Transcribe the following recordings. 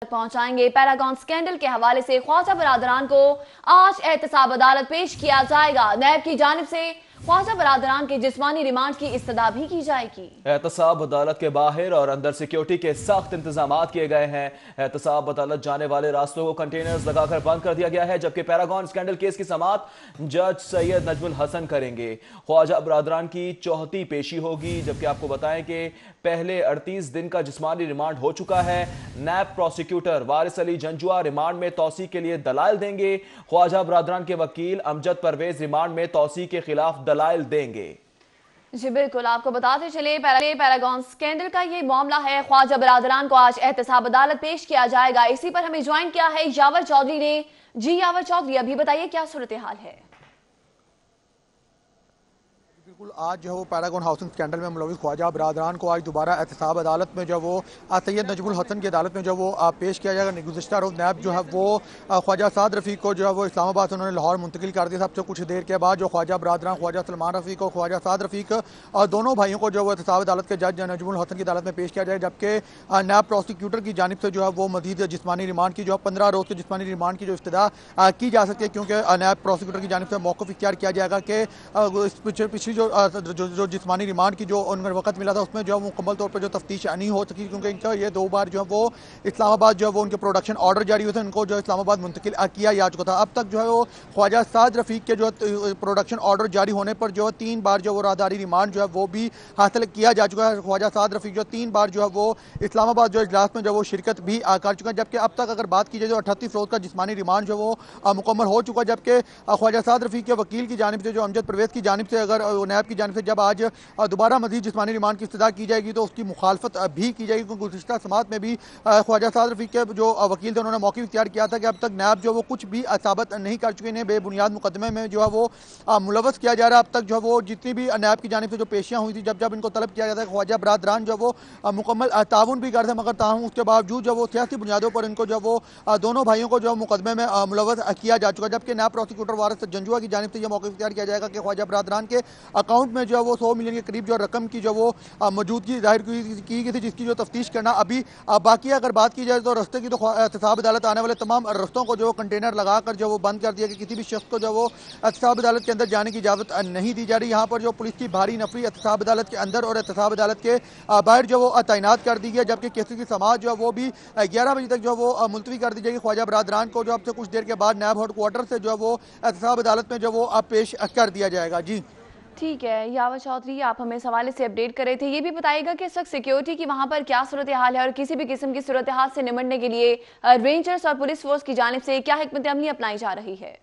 पहुंचाएंगे। Paragon scandal के हवाले से ख्वाजा बरादरान को आज एहतसाब अदालत पेश किया जाएगा। नैब की जानिब से ख्वाजा बरादरान के जिस्मानी रिमांड की इस्तदा भी की जाएगी। एहतसाब अदालत के बाहर और अंदर सिक्योरिटी के सख्त इंतजाम किए गए हैं। एहतसाब अदालत जाने वाले रास्तों को कंटेनर्स लगाकर बंद कर दिया गया है, जबकि पैरागॉन स्कैंडल केस की समाअत जज सैयद नजमुल हसन करेंगे। ख्वाजा बरादरान की चौथी पेशी होगी, जबकि आपको बताएं कि पहले 38 दिन का जिस्मानी रिमांड हो चुका है। नैब प्रोसिक्यूटर वारिस अली जंजुआ रिमांड में तौसी के लिए दलाइल देंगे। ख्वाजा बरादरान के वकील अमजद परवेज रिमांड में तौसी के खिलाफ दलाइल देंगे। जी बिल्कुल, आपको बताते चले पैरागॉन स्कैंडल का ये मामला है। ख्वाजा बरादरान को आज एहतसाब अदालत पेश किया जाएगा। इसी पर हमें ज्वाइन किया है यावर चौधरी ने। जी यावर चौधरी, अभी बताइए क्या सूरत हाल है? बिल्कुल, आज जो है वो पैरागॉन हाउसिंग स्कैंडल में मुलविस ख्वाजा बरादरान को आज दोबारा एहतसाब अदालत में जो वो सैयद नजमुल हसन की अदालत में जो वो पेश किया जाएगा। गुज़िश्ता रोज़ नैब जो है वो ख्वाजा साद रफ़ीक को जो है वो इस्लामाबाद से उन्होंने लाहौर मुंतकिल कर दिया। सबसे कुछ देर के बाद जो ख्वाजा बरादरान ख्वाजा सलमान रफ़ीक और ख्वाजा साद रफ़ीक और दोनों भाइयों को जो वो एहतसाब अदालत के जज नजमुल हसन की अदालत में पेश किया जाए, जबकि नैब प्रोसिक्यूटर की जानिब से जो है वो मज़ीद जिस्मानी रिमांड की जो है 15 रोज़ के जिस्मानी रिमांड की जो इब्तिदा की जा सकती है, क्योंकि नैब प्रोसिक्यूटर की जानिब से मौक़िफ़ इख्तियार किया जाएगा कि पिछली जो जिस्मानी रिमांड की जो उनको वक्त मिला था उसमें जो मुकम्मल तौर पर जो तफ्तीश नहीं हो सकी, क्योंकि इनका ये 2 बार जो है वो इस्लामाबाद जो है वो उनके प्रोडक्शन ऑर्डर जारी हुए थे, उनको जो इस्लामाबाद मुंतकिल किया जा चुका था। अब तक जो है वो ख्वाजा साद रफ़ीक के जो प्रोडक्शन ऑर्डर जारी होने पर जो 3 बार जो वो राहदारी रिमांड जो है वो भी हासिल किया जा चुका है। ख्वाजा साद रफ़ीक जो 3 बार जो है वो इस्लामाबाद जो इजलास में जो वो शिरकत भी कर चुका है, जबकि अब तक अगर बात की जाए जो 38 रोज़ का जिस्मानी रिमांड जो वो मुकम्मल हो चुका है। जबकि ख्वाजा साद रफ़ीक के वकील की जानिब से जो अमजद परवेज़ की जानिब से अगर नैब की जानिब से जब आज दोबारा मजीद जिस्मानी रिमांड की इब्तिदा की जाएगी तो उसकी मुखालफत भी की जाएगी, क्योंकि गुज़िश्ता समाअत में भी ख्वाजा साद रफ़ीक के जो वकील थे उन्होंने मौक़िफ़ इख्तियार किया था कि अब तक नैब जो वो कुछ भी साबित नहीं कर चुके, इन्हें बेबुनियाद मुकदमे में जो है वो मुलव्वस किया जा रहा है। अब तक जो है वो जितनी भी नैब की जानिब से जो पेशियाँ हुई थी, जब इनको तलब किया जाता है ख्वाजा बरादरान जो वो मुकम्मल ताउन भी करते, मगर ताहम उसके बावजूद जो वो सियासी बुनियादों पर इनको जो वो दोनों भाइयों को जो मुकदमे में मुलव्वस किया जा चुका है। जबकि नैब प्रोसिक्यूटर वारिस जंजुआ की जानिब से यह मौक़िफ़ इख्तियार किया जाएगा कि ख्वाजा बरादरान के अकाउंट में जो है वो 100 मिलियन के करीब जो रकम की जो वो मौजूदगी जाहिर की गई थी, जिसकी जो तफ्तीश करना अभी बाकी। अगर बात की जाए तो रस्ते की तो एहतसाब अदालत आने वाले तमाम रस्तों को जो कंटेनर लगाकर जो वो बंद कर दिया कि किसी भी शख्स को जो वो एहतसाब अदालत के अंदर जाने की इजाज़त नहीं दी जा रही। यहाँ पर जो पुलिस की भारी नफरी एहतसाब अदालत के अंदर और एहतसाब अदालत के बाहर जो वो तैनात कर दी गई है, जबकि केस की समाअत जो है वो भी 11 बजे तक जो वो मुलतवी कर दी जाएगी। ख्वाजा बरादरान को जो अब से कुछ देर के बाद नैब हेडक्वार्टर से जो वो एहतसाब अदालत में जो वो पेश कर दिया जाएगा। जी ठीक है यावर चौधरी, आप हमें इस हवाले से अपडेट कर रहे थे। ये भी बताइएगा कि इस वक्त सिक्योरिटी की वहां पर क्या सूरत हाल है और किसी भी किस्म की सूरत हाल से निपटने के लिए रेंजर्स और पुलिस फोर्स की जानिब से क्या हिकमत अमली अपनाई जा रही है?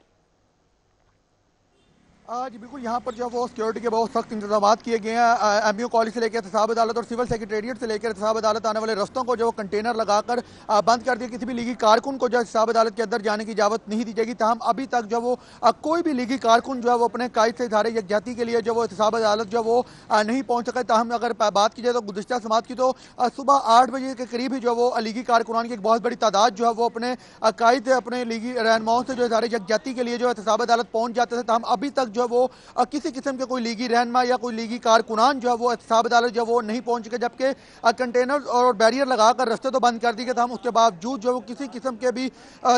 जी बिल्कुल, यहाँ पर जो वो सिक्योरिटी के बहुत सख्त इंतजाम किए गए हैं। MU कॉलेज से लेकर एहतसाब अदालत और सिविल सेक्रेटेरिएट से लेकर एहतसाब अदालत आने वाले रस्तों को जो कंटेनर लगाकर बंद कर दिया। किसी भी लीगी कारकुन को जो एहतसाब अदालत के अंदर जाने की इजाज़त नहीं दी जाएगी। ताहम अभी तक जो वो कोई भी लीगी कारकुन जो है वो अपने कायद से इज़हार यकजहती के लिए जो वो एहतसाब अदालत जो वो नहीं पहुँच सका। ताहम अगर बात की जाए तो गुज़िश्ता समाअत की तो सुबह 8 बजे के करीब ही जो वो लीगी कारकुनान की एक बहुत बड़ी तादाद जो है वो अपने कायद अपने लीगी रहनुमाओं से जो इज़हार यकजहती के लिए जो एहतसाब अदालत पहुँच जाते थे। ताहम अभी तक जो वो किसी किस्म के कोई लीगी रहनमा या कोई लीगी कारकुनान जो है वो एहतसाब अदालत जो वो नहीं पहुंच सके, जबकि कंटेनर और बैरियर लगाकर रास्ते तो बंद कर दिए गए थे। हम उसके बावजूद जो वो किसी किस्म के भी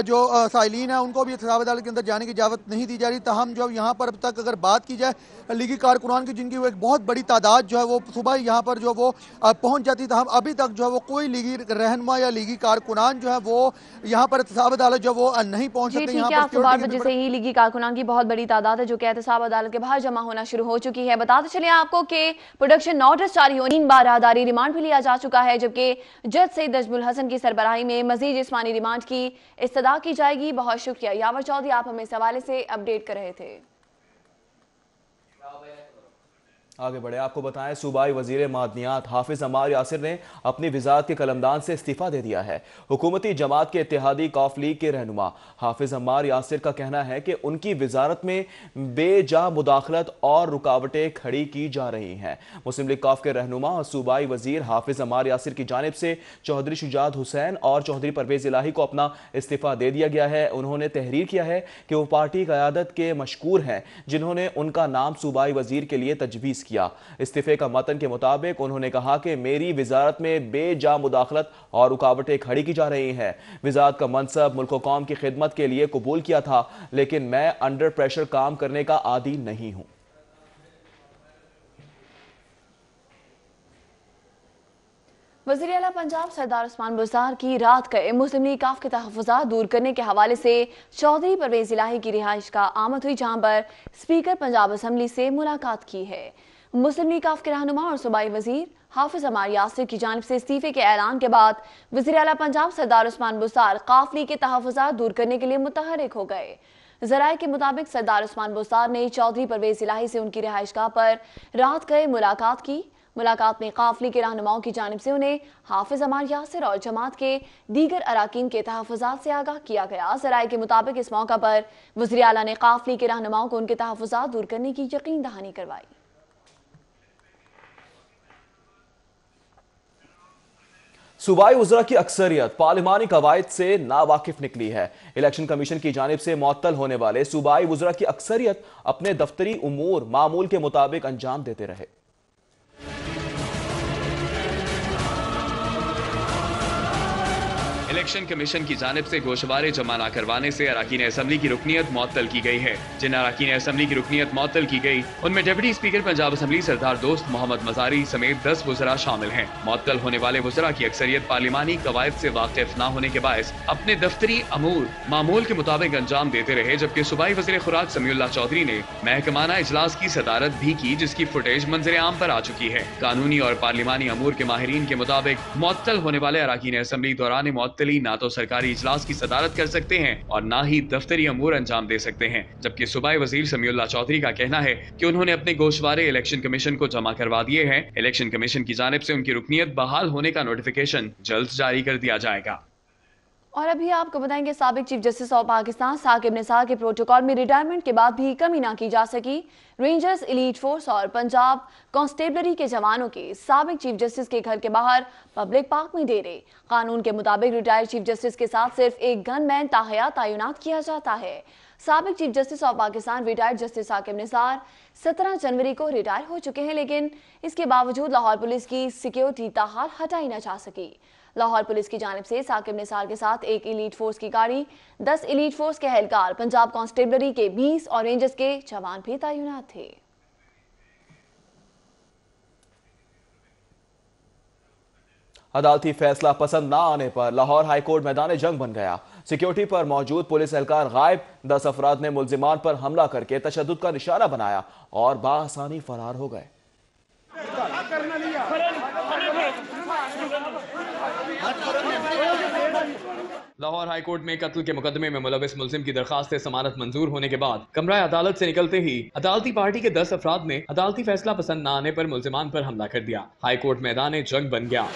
जो साइलिन है उनको भी एहतसाब अदालत के अंदर जाने की इजाज़त नहीं दी जा रही। तहम जो यहाँ पर अब तक अगर बात की जाए लीगी कारकुनान की जिनकी वो एक बहुत बड़ी तादाद जो है वो सुबह यहाँ पर जो वो पहुँच जाती, तहम अभी तक जो है वो कोई लीगी रहनमा या लीगी कारकुनान जो है वो यहाँ पर एहतसाब अदालत जो वो नहीं पहुँच सकते। यहाँ पर 8 बजे से ही लीगी कारकुनान की बहुत बड़ी तादाद है जो कि एहतसाब अदालत के बाहर जमा होना शुरू हो चुकी है। बताते चलिए आपको कि प्रोडक्शन नोटिस जारी होने 3 बार राहदारी रिमांड भी लिया जा चुका है, जबकि जज सैयद नजमुल हसन की सरबराही में मजीद जिस्मानी रिमांड की इस्तदा की जाएगी। बहुत शुक्रिया यावर चौधरी, आप हमें इस हवाले से अपडेट कर रहे थे। आगे बढ़े, आपको बताएं सूबाई वजीर मादनियात हाफिज अम्मार यासिर ने अपनी वजारत के कलमदान से इस्तीफा दे दिया है। हुकूमती जमात के इत्तेहादी कौफ लीग के रहनुमा हाफिज अम्मार यासिर का कहना है कि उनकी वजारत में बेजा मुदाखलत और रुकावटें खड़ी की जा रही हैं। मुस्लिम लीग कौफ के रहनुमा और सूबाई वजीर हाफिज अम्मार यासिर की जानिब से चौधरी शुजात हुसैन और चौधरी परवेज इलाही को अपना इस्तीफा दे दिया गया है। उन्होंने तहरीर किया है कि वो पार्टी क़यादत के मशकूर हैं जिन्होंने उनका नाम सूबाई वजीर के लिए तजवीज़ किया। इस्तीफे का मतन के मुताबिक उन्होंने कहा कि मेरी वजारत में बेजा मुदाखलत और रुकावटें खड़ी की जा रही हैं। वजारत का मनसब मुल्क व कौम की खिदमत के लिए कबूल किया था, लेकिन मैं अंडर प्रेशर काम करने का आदी नहीं हूं। वज़ीर आला पंजाब सरदार उस्मान बुज़दार की रात गए मुस्लिम लीग काफ के तहफ़्फ़ुज़ात दूर करने के हवाले से चौधरी परवेज़ इलाही की रिहाइश का आमद हुई, जहां पर स्पीकर पंजाब असम्बली से मुलाकात की है। मुस्लिम लीग काफ के रहनुमा और सूबाई वज़ीर हाफिज अमार यासिर की जानिब से इस्तीफे के ऐलान के बाद वज़ीर आला पंजाब सरदार उस्मान बुज़दार काफ लीग के तहफ़्फ़ुज़ात दूर करने के लिए मुतहरिक हो गए। ज़राए के मुताबिक सरदार उस्मान बुज़दार ने चौधरी परवेज़ इलाही से उनकी रिहाइशगाह पर रात गए मुलाकात की। मुलाकात में काफली के रहनुमाओं की जानिब से उन्हें हाफिज अमार यासिर और जमात के दीगर अराकीन के तहफ़्फ़ुज़ात से आगाह किया गया। ज़राए के मुताबिक इस मौका पर वज़ीर आला ने काफली के रहनुमाओं को उनके तहफ़्फ़ुज़ात दूर करने की यकीन दहानी करवाई। सूबाई वज़रा की अक्सरियत पार्लिमानी कवायद से नावाकिफ निकली है। इलेक्शन कमीशन की जानिब से मुअत्तल होने वाले सूबाई वज़रा की अक्सरियत अपने दफ्तरी उमूर मामूल के मुताबिक अंजाम देते रहे। इलेक्शन कमीशन की जानिब से गोशवारे जमा न करवाने से अराकीन असम्बली की रुकनीत मुअत्तल की गई है। जिन अराकीन असम्बली की रुकनीत मुअत्तल की गई उनमें डिप्टी स्पीकर पंजाब असम्बली सरदार दोस्त मोहम्मद मजारी समेत 10 वज़रा शामिल हैं। मुअत्तल होने वाले वज़रा की अक्सरियत पार्लिमानी कवायद से वाकिफ न होने के बायस अपने दफ्तरी अमूर मामूल के मुताबिक अंजाम देते रहे, जबकि सूबाई वज़ीर खुराक समीउल्लाह चौधरी ने महकमाना इजलास की सदारत भी की, जिसकी फुटेज मंजर आम पर आ चुकी है। कानूनी और पार्लिमानी अमूर के माहिरीन के मुताबिक मुअत्तल होने वाले अराकीन असम्बली दौरान मुअत्तली ना तो सरकारी इजलास की सदारत कर सकते हैं और ना ही दफ्तरी अमूर अंजाम दे सकते हैं, जबकि सूबाई वजीर समीउल्लाह चौधरी का कहना है कि उन्होंने अपने गोशवारे इलेक्शन कमीशन को जमा करवा दिए हैं। इलेक्शन कमीशन की जानिब से उनकी रुकनीत बहाल होने का नोटिफिकेशन जल्द जारी कर दिया जाएगा। और अभी आपको बताएंगे साबिक chief justice of Pakistan Saqib Nisar के प्रोटोकॉल में रिटायरमेंट के बाद भी कमी ना की जा सकी। रेंजर्स, एलीट फोर्स और पंजाब कांस्टेबलरी के जवानों के साबिक चीफ जस्टिस के घर के बाहर पब्लिक पार्क में डेरे। कानून के मुताबिक रिटायर्ड चीफ जस्टिस के साथ सिर्फ एक गनमैन ताहयात तैनात किया जाता है। साबिक chief justice of Pakistan retired justice Saqib Nisar 17 जनवरी को रिटायर हो चुके हैं, लेकिन इसके बावजूद लाहौर पुलिस की सिक्योरिटी ताहाल हटाई न जा सकी। लाहौर पुलिस की जानिब से साकिब निसार के साथ एक एलीट फोर्स की गाड़ी, 10 एलीट फोर्स के एहलकार, पंजाब कांस्टेबलरी के 20 और रेंजर्स के जवान भी तैनात थे। अदालती फैसला पसंद ना आने पर लाहौर हाईकोर्ट मैदान जंग बन गया। सिक्योरिटी पर मौजूद पुलिस एहलकार गायब, 10 अफराद ने मुल्जिमान पर हमला करके तशद्दुद का निशाना बनाया और बाआसानी फरार हो गए। लाहौर हाईकोर्ट में कत्ल के मुकदमे में मुलविस मुल्जिम की दरखास्त जमानत मंजूर होने के बाद कमरा अदालत से निकलते ही अदालती पार्टी के 10 अफराद ने अदालती फैसला पसंद न आने पर मुल्जिमान पर हमला कर दिया। हाईकोर्ट मैदान जंग बन गया।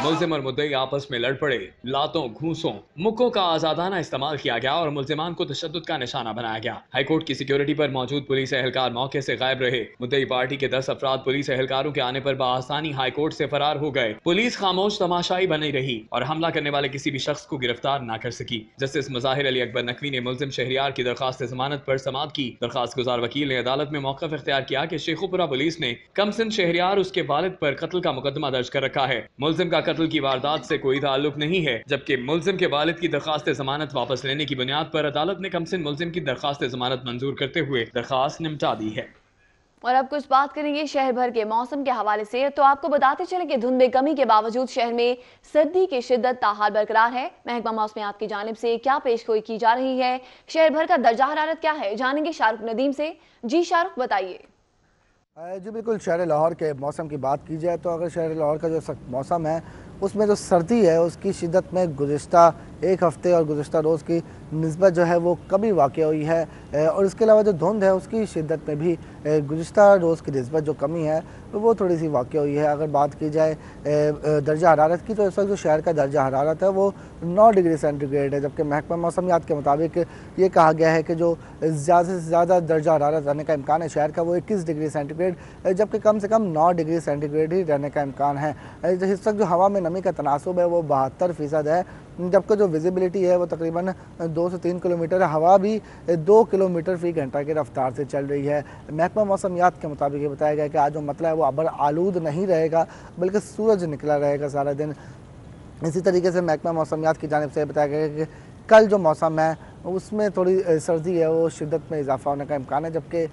मुल्जिम और मुद्दई आपस में लड़ पड़े। लातों, घूंसों, मुक्कों का आजादाना इस्तेमाल किया गया और मुल्जिमान को तशद्दुद का निशाना बनाया गया। हाईकोर्ट की सिक्योरिटी पर मौजूद पुलिस एहलकार मौके से गायब रहे। मुद्दई पार्टी के 10 अफराद पुलिस एहलकारों के आने पर बाआसानी हाईकोर्ट से फरार हो गए। पुलिस खामोश तमाशाई बनी रही और हमला करने वाले किसी भी शख्स को गिरफ्तार न कर सकी। जस्टिस मुजाहिर अली अकबर नकवी ने मुल्जिम शहरियार की दरखास्त जमानत पर समाअत की। दरखास्त गुजार वकील ने अदालत में मौक़िफ़ इख्तियार किया कि शेखुपुरा पुलिस ने कमसिन शहरियार उसके वालिद पर कत्ल का मुकदमा दर्ज कर रखा है। मुल्जिम का कत्ल की वारदात से कोई ताल्लुक नहीं है, जबकि मुल्जिम के वालिद की दरखास्त जमानत वापस लेने की बुनियाद पर अदालत ने कमसिन मुल्जिम की दरखास्त जमानत मंजूर करते हुए दरखास्त निपटा दी है। और अब कुछ बात करेंगे शहर भर के मौसम के हवाले से। तो आपको बताते चले कि धुंध में कमी के बावजूद शहर में सर्दी की शिद्दत ताहाल बरकरार है। महकमा मौसमियात की जानिब से क्या पेशगोई की जा रही है, शहर भर का दर्जा हरारत क्या है, जानेंगे शाहरुख नदीम से। जी शाहरुख, बताइए। जी बिल्कुल, शहर लाहौर के मौसम की बात की जाए तो अगर शहर लाहौर का जो मौसम है उसमें जो सर्दी है उसकी शिद्दत में गुज़िश्ता एक हफ़्ते और गुज़िश्ता रोज़ की निस्बत जो है वो कमी वाक़ हुई है। और इसके अलावा जो धुंध है उसकी शिद्दत में भी गुज़िश्ता रोज़ की निस्बत जो कमी है वो थोड़ी सी वाक़ हुई है। अगर बात की जाए दर्जा हरारत की तो इस वक्त जो शहर का दर्जा हरारत है वो 9 डिग्री सेंटीग्रेड है, जबकि महकमा मौसमियात के मुताबिक ये कहा गया है कि जो ज़्यादा से ज़्यादा दर्जा हरारत रहने का इम्कान है शहर का वो 21 डिग्री सेंटीग्रेड, जबकि कम से कम 9 डिग्री सेंटीग्रेड ही रहने का इम्कान है। इस वक्त जो हवा में नमी का तनासुब है वो 72% है। जबकि जो विजिबिलिटी है वो तकरीबन 2 से 3 किलोमीटर है। हवा भी 2 किलोमीटर फी घंटा की रफ्तार से चल रही है। महकमा मौसमियात के मुताबिक ये बताया गया कि आज जो मतला है वो अबर आलूद नहीं रहेगा, बल्कि सूरज निकला रहेगा सारा दिन। इसी तरीके से महकमा मौसमियात की जानिब से बताया गया कि कल जो मौसम है उसमें थोड़ी सर्दी है वो शिद्दत में इजाफा होने का इम्कान है, जबकि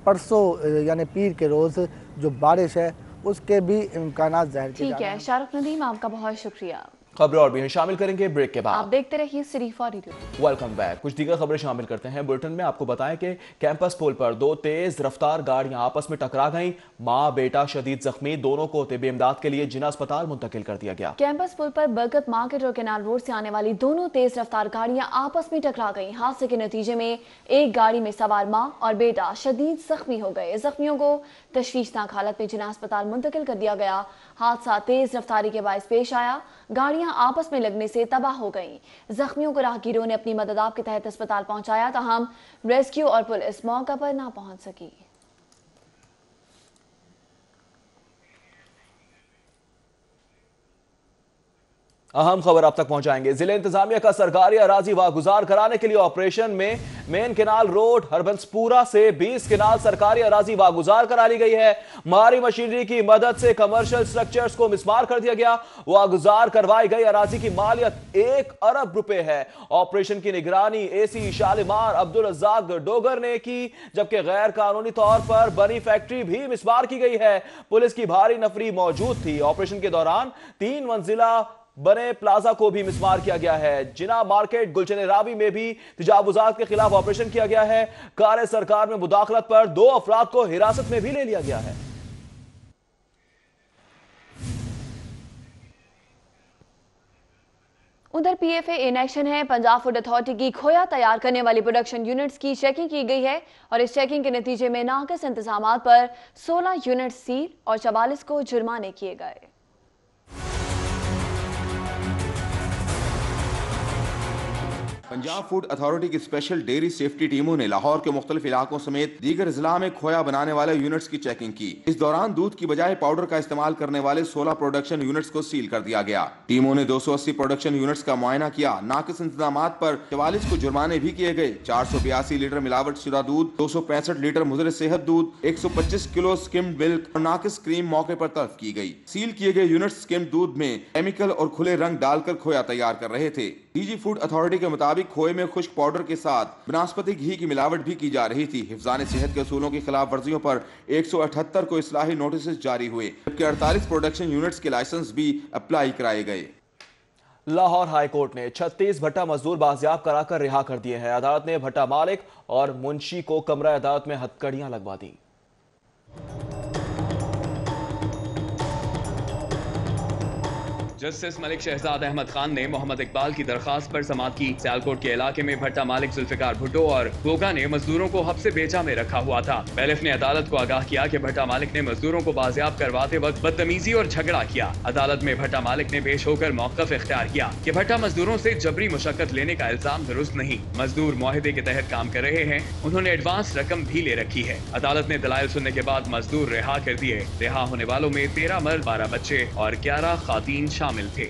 परसों यानी पीर के रोज़ जो बारिश है उसके भी इम्कान ज़ाहिर किए जा रहे हैं। ठीक है शाहरुख नदीम, आपका बहुत शुक्रिया। खबरें और भी हैं, शामिल करेंगे ब्रेक के बाद। आप देखते रहिए सिटी 42। Welcome back. कुछ दीगर खबरें शामिल करते हैं बुलेटिन में। आपको बताएं कि कैंपस पुल पर 2 तेज रफ्तार गाड़ियां आपस में टकरा गईं। मां बेटा शदीद जख्मी, दोनों को तिब्बी इमदाद के लिए जिना अस्पताल मुंतकिल कर दिया गया। कैंपस पुल पर बरकत मार्केट और कैनाल रोड से आने वाली दोनों तेज रफ्तार गाड़ियां आपस में टकरा गईं। हादसे के नतीजे में एक गाड़ी में सवार मां और बेटा शदीद जख्मी हो गए। जख्मियों को तशवीशनाक हालत में जिना अस्पताल मुंतकिल कर दिया गया। हादसा तेज रफ्तारी के बायस पेश आया। गाड़ियां आपस में लगने से तबाह हो गईं। जख्मियों को राहगीरों ने अपनी मदद के तहत अस्पताल पहुंचाया, ताहम रेस्क्यू और पुलिस मौका पर ना पहुंच सकी। अहम खबर आप तक पहुंचाएंगे। जिले इंतजामिया का सरकारी अराजी वागुजार कराने के लिए ऑपरेशन में मेन केनाल रोड हरबंसपुरा से 20 केनाल सरकारी अराजी वागुजार करा ली गई है। मारी मशीनरी की मदद से कमर्शियल स्ट्रक्चर्स को मिसमार कर दिया गया। वागुजार करवाई गई अराजी की मालियत 1 अरब रुपए है। ऑपरेशन की निगरानी एसी शालिमार अब्दुल रज़ाक डोगर ने की, जबकि गैर कानूनी तौर पर बनी फैक्ट्री भी मिसमार की गई है। पुलिस की भारी नफरी मौजूद थी। ऑपरेशन के दौरान 3 मंजिला बने प्लाजा को भी मिसमार किया गया है। जिना मार्केट गुलशन रावी में भी तजावुजात के खिलाफ ऑपरेशन किया गया है। कार्य सरकार में मुदाखलत पर 2 अफराद को हिरासत में भी ले लिया गया है। उधर पीएफए इन एक्शन है। पंजाब फूड अथॉरिटी की खोया तैयार करने वाली प्रोडक्शन यूनिट्स की चेकिंग की गई है और इस चेकिंग के नतीजे में नाकिस इंतजामात पर 16 यूनिट सील और 44 को जुर्माने किए गए। पंजाब फूड अथॉरिटी की स्पेशल डेयरी सेफ्टी टीमों ने लाहौर के मुख्तलिफ इलाकों समेत दीगर जिला में खोया बनाने वाले यूनिट्स की चेकिंग की। इस दौरान दूध की बजाय पाउडर का इस्तेमाल करने वाले 16 प्रोडक्शन यूनिट्स को सील कर दिया गया। टीमों ने 280 प्रोडक्शन यूनिट्स का मुआयना किया। नाकिस इंतजामात पर 44 को जुर्माने भी किए गए। 482 लीटर मिलावट शुदा दूध, 265 लीटर मुजर सेहत दूध, 125 किलो स्किम्ड मिल्क और नाकिस क्रीम मौके पर तलब की गई। सील किए गए यूनिट्स स्किम्ड दूध में केमिकल और खुले रंग डालकर खोया तैयार कर रहे थे। डीजी फूड अथॉरिटी के मुताबिक खोए में खुश्क पाउडर के साथ बनास्पति घी की मिलावट भी की जा रही थी। हिफ्ज़ान सेहत के असूलों की खिलाफ वर्जियों पर 178 को इस्लाही नोटिस जारी हुए, जबकि 48 प्रोडक्शन यूनिट्स के लाइसेंस भी अप्लाई कराए गए। लाहौर हाई कोर्ट ने 36 भट्टा मजदूर बाजियाब कराकर रिहा कर दिए हैं। अदालत ने भट्टा मालिक और मुंशी को कमरा अदालत में हथकड़ियां लगवा दी। जस्टिस मलिक शहजाद अहमद खान ने मोहम्मद इकबाल की दरखास्त पर समाअत की। सियालकोट के इलाके में भट्टा मालिक जुल्फिकार भुट्टो और गोगा ने मजदूरों को हब्से बेचा में रखा हुआ था। बैलिफ ने अदालत को आगाह किया कि भट्टा मालिक ने मजदूरों को बाजियाब करवाते वक्त बदतमीजी और झगड़ा किया। अदालत में भट्टा मालिक ने पेश होकर मौक़िफ़ इख्तियार किया कि भट्टा मजदूरों से जबरी मुशक्कत लेने का इल्जाम दुरुस्त नहीं। मजदूर मुआहदे के तहत काम कर रहे हैं, उन्होंने एडवांस रकम भी ले रखी है। अदालत ने दलाइल सुनने के बाद मजदूर रिहा कर दिए। रिहा होने वालों में 13 मर्द, 12 बच्चे और 11 खातीन शामिल थे।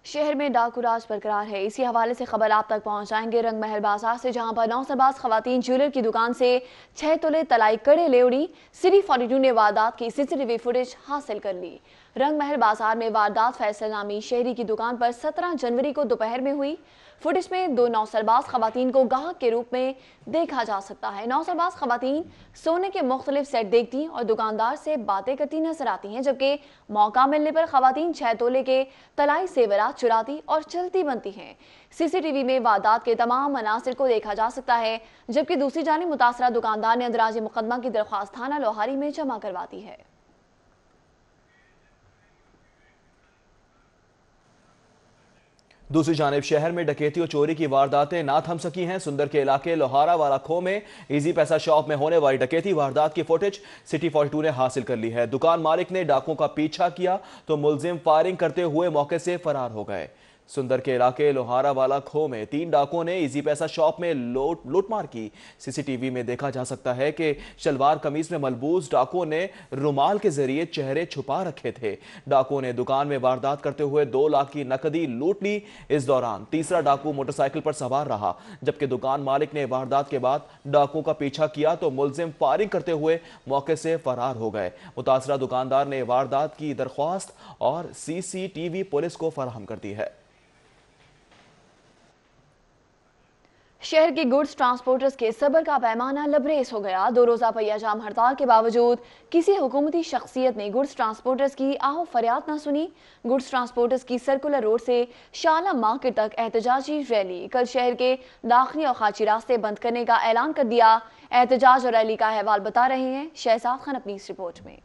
शहर में डाकू राज बरकरार है। इसी हवाले से खबर आप तक पहुंचाएंगे रंग महल बाजार से, जहां पर नौसरबाज खवातीन ज्वेलर की दुकान से 6 तोले तलाई कड़े ले उड़ी। सिटी 42 ने वारदात की सीसीटीवी फुटेज हासिल कर ली। रंग महल बाजार में वारदात फैसल नामी शहरी की दुकान पर 17 जनवरी को दोपहर में हुई। फुटेज में 2 नौसरबाज खवातीन को गाहक के रूप में देखा जा सकता है। नौसरबाज खवातीन सोने के मुख्तलिफ सेट देखती और दुकानदार से बातें करती नजर आती हैं, जबकि मौका मिलने पर खवातीन 6 तोले के तलाई सेवरात चुराती और चलती बनती हैं। सीसीटीवी में वारदात के तमाम मनासिर को देखा जा सकता है, जबकि दूसरी जानिब मुतासरा दुकानदार ने अंदराज मुकदमा की दरख्वास्त थाना लोहारी में जमा करवाती है। दूसरी जानिब शहर में डकैती और चोरी की वारदातें ना थम सकी हैं। सुंदर के इलाके लोहारा वाला खो में इजी पैसा शॉप में होने वाली डकैती वारदात की फुटेज सिटी 42 ने हासिल कर ली है। दुकान मालिक ने डाकुओं का पीछा किया तो मुलजिम फायरिंग करते हुए मौके से फरार हो गए। सुंदर के इलाके लोहारा वाला खो में 3 डाकुओं ने इजी पैसा शॉप में लूटमार की। सीसीटीवी में देखा जा सकता है कि शलवार कमीज में मलबूस डाकुओं ने रुमाल के जरिए चेहरे छुपा रखे थे। डाकुओं ने दुकान में वारदात करते हुए 2 लाख की नकदी लूट ली। इस दौरान तीसरा डाकू मोटरसाइकिल पर सवार रहा, जबकि दुकान मालिक ने वारदात के बाद डाकुओं का पीछा किया तो मुलजिम फायरिंग करते हुए मौके से फरार हो गए। मुतासरा दुकानदार ने वारदात की दरख्वास्त और सीसीटीवी पुलिस को फराहम कर दी है। शहर के गुड्स ट्रांसपोर्टर्स के सब्र का पैमाना लबरेज हो गया। 2 रोजा पहिया जाम हड़ताल के बावजूद किसी हुकूमती शख्सियत ने गुड्स ट्रांसपोर्टर्स की आहो फरियाद ना सुनी। गुड्स ट्रांसपोर्टर्स की सर्कुलर रोड से शाला मार्केट तक एहतजाजी रैली। कल शहर के दाखिली और खाची रास्ते बंद करने का ऐलान कर दिया। एहतजाज और रैली का अहवाल बता रहे हैं शहजाद खान अपनी इस रिपोर्ट में।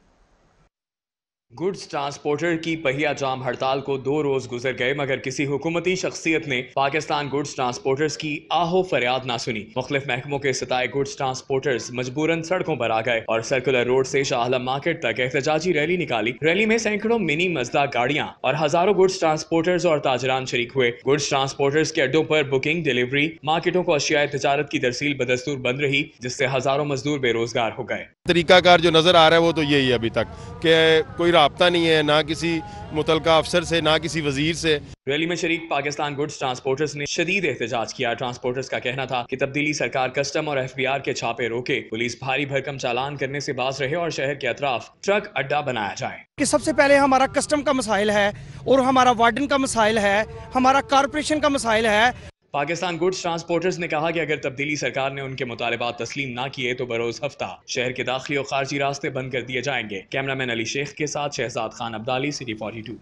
गुड्स ट्रांसपोर्टर की पहिया जाम हड़ताल को 2 रोज गुजर गए, मगर किसी हुकूमती शख्सियत ने पाकिस्तान गुड्स ट्रांसपोर्टर्स की आहो फरियाद ना सुनी। मुख्तलिफ महकमों के सताए गुड्स ट्रांसपोर्टर्स मजबूरन सड़कों पर आ गए और सर्कुलर रोड से शाह आलम मार्केट तक एहतजाजी रैली निकाली। रैली में सैकड़ों मिनी मजदा गाड़ियां और हजारों गुड्स ट्रांसपोर्टर्स और ताजरान शरीक हुए। गुड्स ट्रांसपोर्टर्स के अड्डों पर बुकिंग, डिलीवरी, मार्केटों को अशियाए तजारत की तरसील बदस्तूर बंद रही, जिससे हजारों मजदूर बेरोजगार हो गए। तरीकाकार जो नजर आ रहा है वो तो यही है अभी तक कि कोई राब्ता नहीं है, ना किसी मुतलका अफसर से, ना किसी वजीर से। रैली में शरीक पाकिस्तान गुड्स ट्रांसपोर्टर्स ने शदीद एहतजाज किया। ट्रांसपोर्टर्स का कहना था कि तब्दीली सरकार कस्टम और FBI के छापे रोके, पुलिस भारी भरकम चालान करने से बाज रहे और शहर के अतराफ ट्रक अड्डा बनाया जाए। कि सबसे पहले हमारा कस्टम का मसाइल है और हमारा वार्डन का मसाइल है, हमारा कारपोरेशन का मसाइल है। पाकिस्तान गुड्स ट्रांसपोर्टर्स ने कहा कि अगर तब्दीली सरकार ने उनके मुतालबात तस्लीम ना किए तो बरोज हफ्ता शहर के दाखिली और खारजी रास्ते बंद कर दिए जाएंगे। कैमरामैन अली शेख के साथ शहजाद खान अब्दाली, सिटी 42।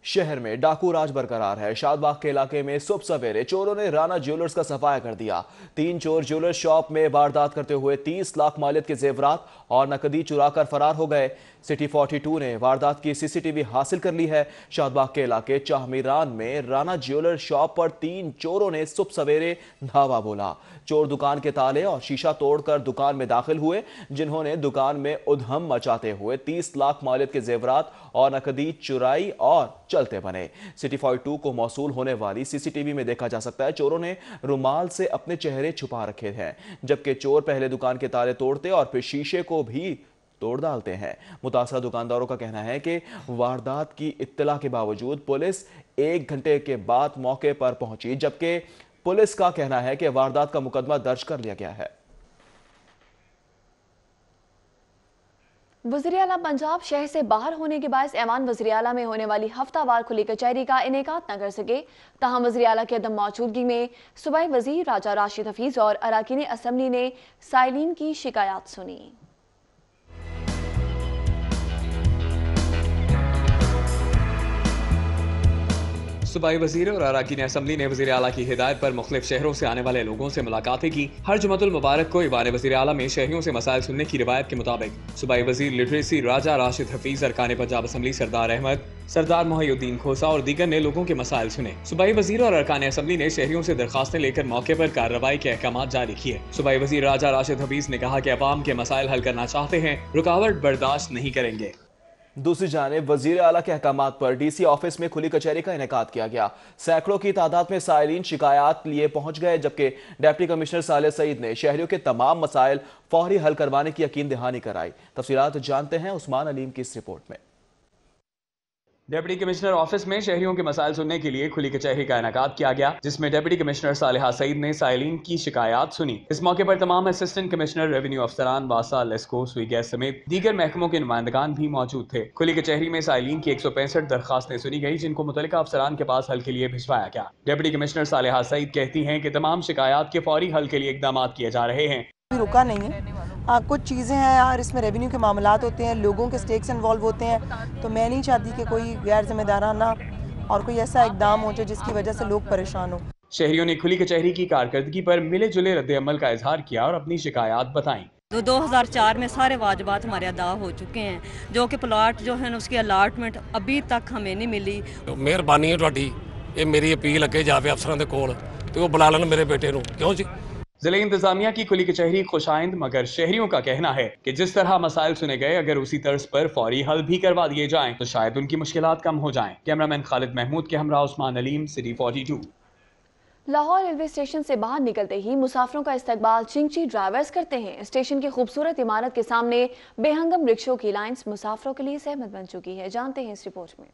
शहर में डाकू राज बरकरार है। शादबाग के इलाके में सुबह सवेरे चोरों ने राना ज्वेलर्स का सफाया कर दिया। 3 चोर ज्वेलर्स शॉप में वारदात करते हुए 30 लाख मालियत के जेवरात और नकदी चुराकर फरार हो गए। सिटी 42 ने वारदात की सीसीटीवी हासिल कर ली है। शादबाग के इलाके चाहमीरान में राना ज्वेलर शॉप पर 3 चोरों ने सुबह सवेरे धावा बोला। चोर दुकान के ताले और शीशा तोड़कर दुकान में दाखिल हुए, जिन्होंने दुकान में उधम मचाते हुए 30 लाख मालियत के जेवरात और नकदी चुराई और चलते बने। सिटी 42 को मौसूल होने वाली सीसीटीवी में देखा जा सकता है चोरों ने रुमाल से अपने चेहरे छुपा रखे हैं, जबकि चोर पहले दुकान के ताले तोड़ते और फिर शीशे को भी तोड़ डालते हैं। मुतासरा दुकानदारों का कहना है कि वारदात की इत्तला के बावजूद पुलिस 1 घंटे के बाद मौके पर पहुंची, जबकि पुलिस का कहना है कि वारदात का मुकदमा दर्ज कर लिया गया है। वज़ीर आला पंजाब शहर से बाहर होने के बायस ऐवान वज़ीर आला में होने वाली हफ्तावार खुली कचहरी का इनेकाद न कर सके। ताहम वज़ीर आला के अदम मौजूदगी में सूबाई वज़ीर राजा राशिद हफीज और अराकीन असम्बली ने साइलिन की शिकायत सुनी। सूबाई वजीर और अराकीन असम्बली ने वज़ीर आला की हिदायत पर मुख्तलिफ शहरों से आने वाले लोगों से मुलाकातें की। हर जुमतुल मुबारक को ईवान वज़ीर आला में शहरियों से मसाइल सुनने की रिवायत के मुताबिक सूबाई वजीर लिटरेसी राजा राशिद हफीज, अरकान पंजाब असम्बली सरदार अहमद, सरदार मोहिउद्दीन खोसा और दीगर ने लोगों के मसाइल सुने। सूबाई वजीर और अरकान असम्बली ने शहरियों से दरखास्तें लेकर मौके पर कार्रवाई के अहकाम जारी किए। सूबाई वजीर राजा राशिद हफीज ने कहा कि अवाम के मसाइल हल करना चाहते हैं, रुकावट बर्दाश्त नहीं करेंगे। दूसरी जानिब वजीर आला के अहकामात पर DC ऑफिस में खुली कचहरी का इनेकाद किया गया। सैकड़ों की तादाद में साइलिन शिकायत लिए पहुंच गए, जबकि डिप्टी कमिश्नर साले सईद ने शहरियों के तमाम मसाइल फौरी हल करवाने की यकीन दहानी कराई। तफसीलात जानते हैं उस्मान अलीम की इस रिपोर्ट में। डिप्टी कमिश्नर ऑफिस में शहरियों के मसाइल सुनने के लिए खुली कचहरी का इनेकाद किया गया, जिसमें डिप्टी कमिश्नर सालेहा सईद ने साइलिन की शिकायत सुनी। इस मौके पर तमाम असिस्टेंट कमिश्नर, रेवेन्यू अफसरान, वासा, लेस्को, सुई गैस समेत दीगर महकमों के नुमाइंदगान भी मौजूद थे। खुली कचहरी में साइलिन की 165 दरखास्तें सुनी गई, जिनको मुतल्लिका अफसरान के पास हल के लिए भिजवाया गया। डिप्टी कमिश्नर सालेहा सईद कहती हैं कि तमाम शिकायत के फौरी हल के लिए इकदाम किए जा रहे हैं। रुका नहीं है। कुछ चीज़ें हैं यार, इसमें रेवेन्यू के मामलात होते हैं, लोगों के स्टेक्स इन्वॉल्व होते हैं, तो मैं नहीं चाहती कि कोई गैर जिम्मेदाराना और कोई ऐसा इकदाम हो जो जिसकी वजह से लोग परेशान हो। शहरियों ने खुली कचहरी की कारकर्दगी पर मिले जुले रद्द अमल का इजहार किया और अपनी शिकायत बताई। 2004 में सारे वाजबात हमारे अदा हो चुके हैं, जो कि प्लाट जो है उसकी अलाटमेंट अभी तक हमें नहीं मिली। मेहरबानी है तुहाडी, ये मेरी अपील अगे जावे अफसरां दे कोल ते वो बुला लैण मेरे बेटे नूं। क्यों जी जिले इंतजामिया की कुली कचहरी खुशाइंद, मगर शहरियों का कहना है कि जिस तरह मसाइल सुने गए अगर उसी तर्ज पर फौरी हल भी करवा दिए जाएं तो शायद उनकी मुश्किलात कम हो जाएं। कैमरामैन खालिद महमूद के हमरा Usman Aleem, city 42। Lahore railway station से बाहर निकलते ही मुसाफिरों का इस्तकबाल चिंची ड्राइवर्स करते हैं। स्टेशन की खूबसूरत इमारत के सामने बेहंगम रिक्शों की लाइंस मुसाफिरों के लिए सहमत बन चुकी है। जानते हैं इस रिपोर्ट में।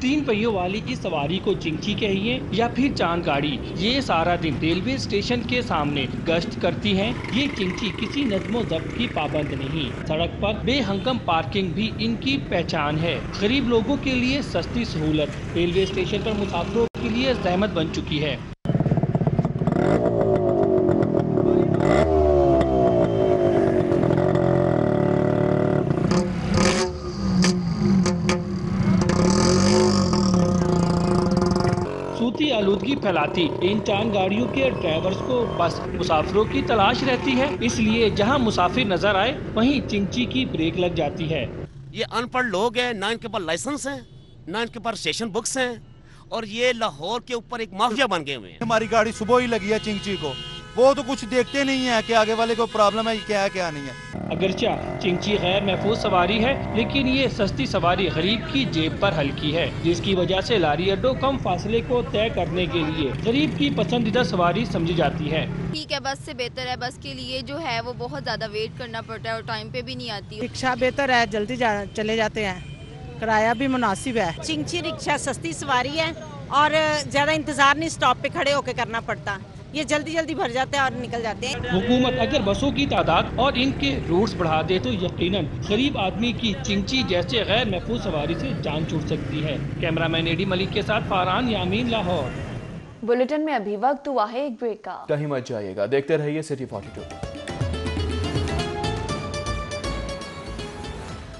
तीन पहियों वाली इस सवारी को चिंची कहिए या फिर चांद गाड़ी, ये सारा दिन रेलवे स्टेशन के सामने गश्त करती हैं। ये चिंची किसी नज़्मो ज़ब्त की पाबंद नहीं, सड़क पर बेहंगम पार्किंग भी इनकी पहचान है। गरीब लोगों के लिए सस्ती सहूलत रेलवे स्टेशन पर मुसाफिरों के लिए ज़हमत बन चुकी है। सूती आलूदगी फैलाती इन चांद गाड़ियों के ड्राइवर्स को बस मुसाफिरों की तलाश रहती है, इसलिए जहां मुसाफिर नजर आए वहीं चिंची की ब्रेक लग जाती है। ये अनपढ़ लोग हैं, ना इनके पास लाइसेंस है, ना इनके पास स्टेशन बुक्स हैं, और ये लाहौर के ऊपर एक माफिया बन गए हुए हैं। हमारी गाड़ी सुबह ही लगी है चिंची को, वो तो कुछ देखते नहीं है कि आगे वाले को प्रॉब्लम है क्या है क्या नहीं है। अगरचा चिंची गैर महफूज सवारी है, लेकिन ये सस्ती सवारी गरीब की जेब पर हल्की है, जिसकी वजह से लारी अड्डों कम फासले को तय करने के लिए गरीब की पसंदीदा सवारी समझी जाती है। ठीक है, बस से बेहतर है। बस के लिए जो है वो बहुत ज्यादा वेट करना पड़ता है और टाइम पे भी नहीं आती। रिक्शा बेहतर है, जल्दी चले जाते हैं, किराया भी मुनासिब है। चिंची रिक्शा सस्ती सवारी है और ज्यादा इंतजार नहीं स्टॉप पे खड़े होकर करना पड़ता, ये जल्दी जल्दी भर जाते हैं और निकल जाते हैं। हुकूमत अगर बसों की तादाद और इनके रूट्स बढ़ा दे तो यकीनन गरीब आदमी की चिंची जैसे गैर महफूज सवारी से जान छूट सकती है। कैमरामैन एडी मलिक के साथ फारहान यामीन, लाहौर। बुलेटिन में अभी वक्त हुआ है एक ब्रेक का, कहीं मत जाइएगा, देखते रहिए सिटी 42।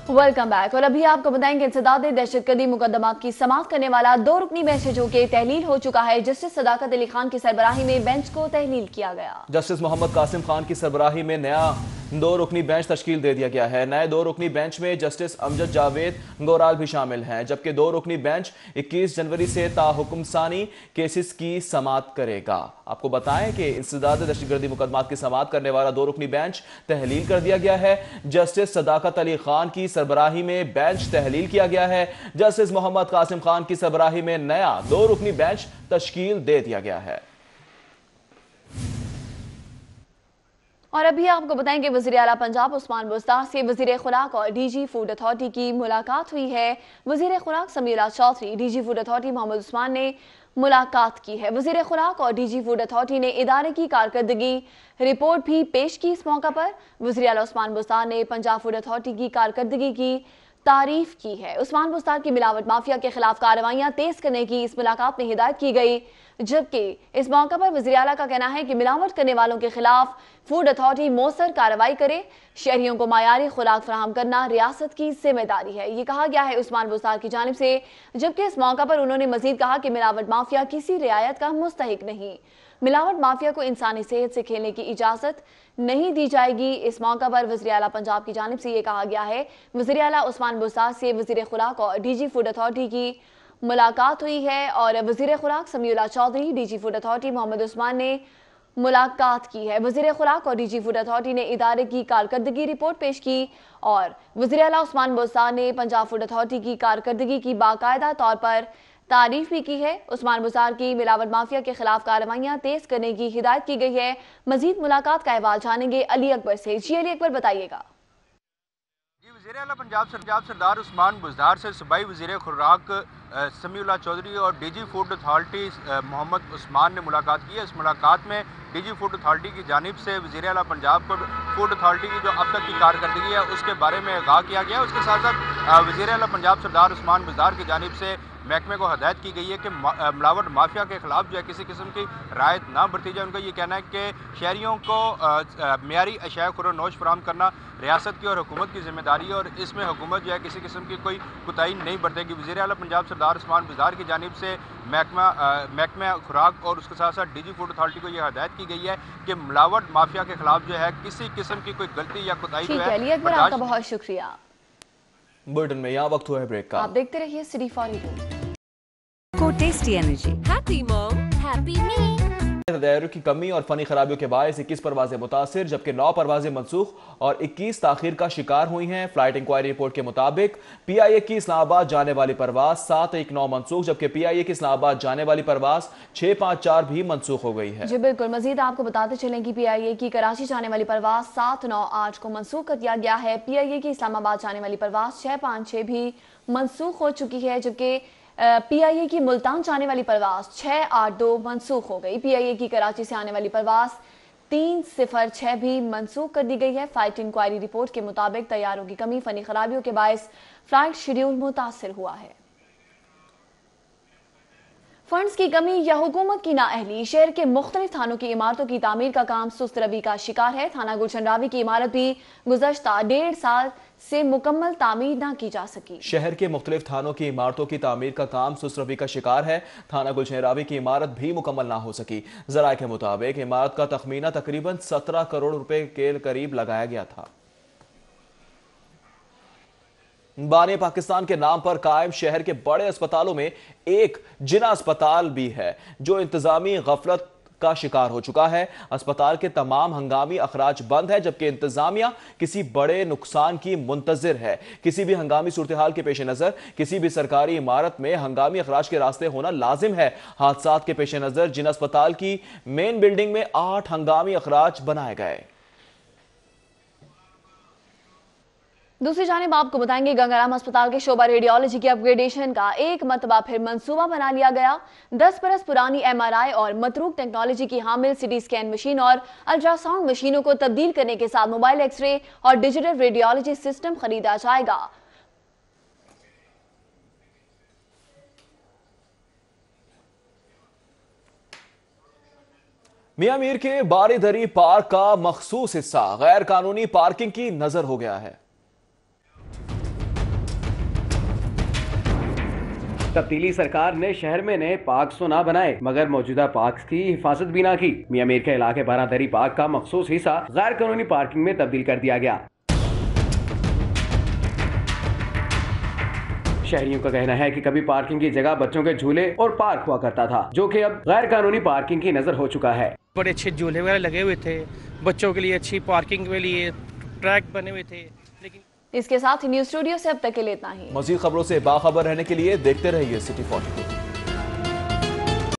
Welcome back. और अभी आपको बताएंगे इंसदाद दहशतगर्दी मुकदमात की समाअत करने वाला 2 रुकनी बेंच है जो कि तहलील हो चुका है। जस्टिस सदाकत अली खान की सरबराही में बेंच को तहलील किया गया। जस्टिस मोहम्मद कासिम खान की सरबराही में नया 2 रुकनी बेंच तश्कील दे दिया गया है। नए 2 रुकनी बेंच में जस्टिस अमजद जावेद गोराल भी शामिल हैं, जबकि 2 रुकनी बेंच 21 जनवरी से ताहुकुम सानी केसेस की समाअत करेगा। आपको बताएं कि इंसदाद दहशतगर्दी मुकदमात की समाअत करने वाला 2 रुकनी बेंच तहलील कर दिया गया है। जस्टिस सदाकत अली खान की सरबराही में बेंच तहलील किया गया है। जस्टिस मोहम्मद कासिम खान की सरबराही में नया 2 रुकनी बेंच तश्कील दे दिया गया है। और अभी आपको बताएंगे वज़ीर आला पंजाब उस्मान बुज़दार से वज़ीर खुराक और डीजी फूड अथॉरिटी की मुलाकात हुई है। वज़ीर खुराक Samiullah Chaudhry, DG food authority Mohammad Usman ने मुलाकात की है। वज़ीर खुराक और डीजी फूड अथॉरिटी ने इदारे की कारकर्दगी रिपोर्ट भी पेश की। इस मौका पर वज़ीर आला उस्मान बुज़दार ने पंजाब फूड अथॉरिटी की कारकर्दगी की तारीफ की है। उस्मान बुज़दार की मिलावट माफिया के खिलाफ कार्रवाइयां तेज करने की इस मुलाकात में हिदायत की गई, जबकि इस मौका पर वज़ीर आला का कहना है कि मिलावट करने वालों के खिलाफ फूड अथॉरिटी मौसर कार्रवाई करे। शहरियों को मायारी खुराक फराहम करना रियासत की जिम्मेदारी है, ये कहा गया है उस्मान बुज़दार की जानिब से। जबकि इस मौका पर उन्होंने मजीद कहा कि मिलावट माफिया किसी रियायत का मुस्तहिक नहीं, मिलावट माफिया को इंसानी सेहत से खेलने की इजाजत नहीं दी जाएगी। इस मौका पर वज़ीर आला पंजाब की जानिब से ये कहा गया है। वज़ीर आला उस्मान बुज़दार से वज़ीर खुराक और डीजी फूड अथॉरिटी की मुलाकात हुई है और वज़ीर खुराक Samiullah Chaudhry, DG food authority Mohammad Usman ने मुलाकात की है। वज़ीर खुराक और डीजी फूड अथॉरिटी ने इदारे की कारकर्दगी रिपोर्ट पेश की और वज़ीर आला उस्मान बुज़दार ने पंजाब फूड अथॉरिटी की कारकर्दगी की बाकायदा तौर पर तारीफ भी की है। उस्मान बुज़दार की मिलावट माफिया के खिलाफ कार्रवाइयां तेज करने की हिदायत की गई है। मजीद मुलाकात का अहवाल जानेंगे अली अकबर से। जी अली अकबर, बताइएगा। वज़ीर आला पंजाब सरदार उस्मान बुज़दार से सूबाई वज़ीर खुराक समीउल्लाह चौधरी और DG food authority Mohammad Usman ने मुलाकात की है। इस मुलाकात में डीजी फूड अथॉरिटी की जानिब से वज़ीर आला पंजाब को फूड अथॉरिटी की जो अब तक की कारकर्दगी है उसके बारे में आगाह किया गया। उसके साथ साथ वज़ीर आला पंजाब सरदार उस्मान बुज़दार की जानिब से महकमे को हदायत की गई है कि मिलावट माफिया के खिलाफ जो है किसी किस्म की रायत ना बरती जाए। उनका ये कहना है कि शहरियों को मियारी अशिया खुरोनोश फराहम करना रियासत की और हुकूमत की जिम्मेदारी है और इसमें हुकूमत जो है किसी किस्म की कोई कोताही नहीं बरतेगी। वज़ीर आला पंजाब सरदार उस्मान बुज़दार की जानिब से महकमा खुराक और उसके साथ साथ डीजी फूड अथॉरिटी को यह हदायत की गई है कि मिलावट माफिया के खिलाफ जो है किसी किस्म की कोई गलती या कोताही जो है। आपका बहुत शुक्रिया। बुलेटिन में यहाँ वक्त हुआ है ब्रेक का, आप देखते रहिए city 42। Epco Tasty Energy. Happy mom, happy me. तैयारियों की कमी और फनी खराबियों के बायस 21 परवाजें मुतासिर, जबकि 9 परवाजें मनसूख और 21 ताखीर का शिकार हुई हैं। फ्लाइट इंक्वायरी रिपोर्ट के मुताबिक PIA की इस्लामाबाद जाने वाली परवाज 719 मनसूख, जबकि PIA की इस्लामाबाद जाने वाली परवाज 654 भी मनसूख हो गई है। जी बिल्कुल, मजीद आपको बताते चलें कि PIA की कराची जाने वाली परवाज 798 को मनसूख कर दिया गया है। PIA की इस्लामाबाद जाने वाली परवाज 656 भी मनसूख हो चुकी है, जबकि PIA की मुल्तान जाने वाली परवाज 682 मनसूख हो गई। PIA की कराची से आने वाली परवाज 306 भी मनसूख कर दी गई है। फ्लाइट इंक्वायरी रिपोर्ट के मुताबिक तैयारों की कमी, फनी खराबियों के बायस फ्लाइट शेड्यूल मुतासिर हुआ है। फंड्स की कमी या हुकूमत की नाअहली, शहर के मुख्तलिफ थानों की इमारतों की तामीर का काम सुस्त रवि का शिकार है। थाना गुलशन रावी की इमारत भी गुज़श्ता 1.5 साल से मुकम्मल तामीर न की जा सकी। शहर के मुख्तलिफ थानों की इमारतों की तामीर का काम सुस्त रवि का शिकार है। थाना गुलशन रावी की इमारत भी मुकम्मल ना हो सकी। ज़राए के मुताबिक इमारत का तखमीना तकरीबन 17 करोड़ रुपए के करीब लगाया गया था। बाने पाकिस्तान के नाम पर कायम शहर के बड़े अस्पतालों में एक जिना अस्पताल भी है, जो इंतजामी गफलत का शिकार हो चुका है। अस्पताल के तमाम हंगामी अखराज बंद है, जबकि इंतजामिया किसी बड़े नुकसान की मुंतजिर है। किसी भी हंगामी सूरत हाल के पेश नजर किसी भी सरकारी इमारत में हंगामी अखराज के रास्ते होना लाजिम है। हादसात के पेश नजर जिना अस्पताल की मेन बिल्डिंग में 8 हंगामी अखराज बनाए गए। दूसरी जानिब आपको बताएंगे गंगाराम अस्पताल के शोबा रेडियोलॉजी की अपग्रेडेशन का एक मरतबा फिर मंसूबा बना लिया गया। 10 बरस पुरानी MRI और मतरूक टेक्नोलॉजी की हामिल CT स्कैन मशीन और अल्ट्रासाउंड मशीनों को तब्दील करने के साथ मोबाइल एक्सरे और डिजिटल रेडियोलॉजी सिस्टम खरीदा जाएगा। मियां मीर के बारीदरी पार्क का मखसूस हिस्सा गैर कानूनी पार्किंग की नजर हो गया है। तब्दीली सरकार ने शहर में नए पार्क तो ना बनाए, मगर मौजूदा पार्क की हिफाजत भी ना की। मियां मीर के इलाके बारादरी पार्क का मखसूस हिस्सा गैर कानूनी पार्किंग में तब्दील कर दिया गया। शहरियों का कहना है कि कभी पार्किंग की जगह बच्चों के झूले और पार्क हुआ करता था, जो कि अब गैर कानूनी पार्किंग की नजर हो चुका है। बड़े अच्छे झूले वगैरह लगे हुए थे, बच्चों के लिए अच्छी पार्किंग के लिए ट्रैक बने हुए थे, लेकिन इसके साथ ही न्यूज स्टूडियो से अब तक के लिए इतना ही। मज़ीद खबरों से बाखबर रहने के लिए देखते रहिए सिटी 42।